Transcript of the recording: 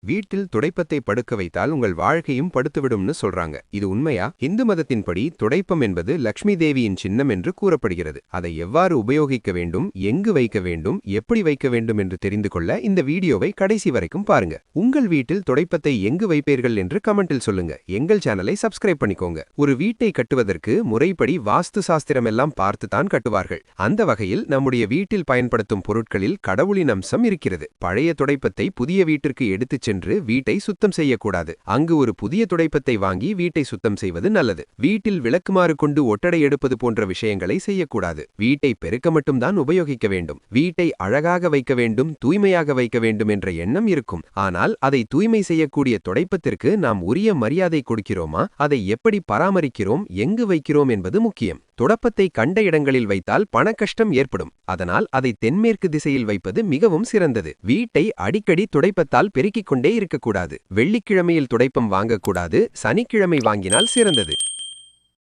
வீட்டில் துடைப்பத்தை படுக்க வைத்தால் உங்கள் வாழ்க்கையும் படுத்துவிடும்னு சொல்றாங்க. இது உண்மையா? இந்து மதத்தின்படி துடைப்பம் என்பது லக்ஷ்மி தேவியின் சின்னம் என்று கூறப்படுகிறது. அதை எவ்வாறு உபயோகிக்க வேண்டும், எங்கு வைக்க வேண்டும், எப்படி வைக்க வேண்டும் என்று தெரிந்து கொள்ள இந்த வீடியோவை கடைசி வரைக்கும் பாருங்க. உங்கள் வீட்டில் துடைப்பத்தை எங்கு வைப்பீர்கள் என்று கமெண்டில் சொல்லுங்க. எங்கள் சேனலை சப்ஸ்கிரைப் பண்ணிக்கோங்க. ஒரு வீட்டை கட்டுவதற்கு முறைப்படி வாஸ்து சாஸ்திரம் எல்லாம் பார்த்துதான் கட்டுவார்கள். அந்த வகையில் நம்முடைய வீட்டில் பயன்படுத்தும் பொருட்களில் கடவுளின் அம்சம் இருக்கிறது. பழைய துடைப்பத்தை புதிய வீட்டிற்கு எடுத்துச் சென்று வீட்டை சுத்தம் செய்யக்கூடாது. அங்கு ஒரு புதிய துடைப்பத்தை வாங்கி வீட்டை சுத்தம் செய்வது நல்லது. வீட்டில் விளக்குமாறு கொண்டு ஒட்டடை எடுப்பது போன்ற விஷயங்களை செய்யக்கூடாது. வீட்டை பெருக்க மட்டும்தான் உபயோகிக்க வேண்டும். வீட்டை அழகாக வைக்க வேண்டும், தூய்மையாக வைக்க வேண்டும் என்ற எண்ணம் இருக்கும். ஆனால் அதை தூய்மை செய்யக்கூடிய துடைப்பத்திற்கு நாம் உரிய மரியாதை கொடுக்கிறோமா, அதை எப்படி பராமரிக்கிறோம், எங்கு வைக்கிறோம் என்பது முக்கியம். துடப்பத்தை கண்ட இடங்களில் வைத்தால் பணக்கஷ்டம் ஏற்படும். அதனால் அதை தென்மேற்கு திசையில் வைப்பது மிகவும் சிறந்தது. வீட்டை அடிக்கடி துடைப்பத்தால் பெருக்கிக் கொண்டே இருக்கக்கூடாது. வெள்ளிக்கிழமையில் துடைப்பம் வாங்கக்கூடாது. சனிக்கிழமை வாங்கினால் சிறந்தது.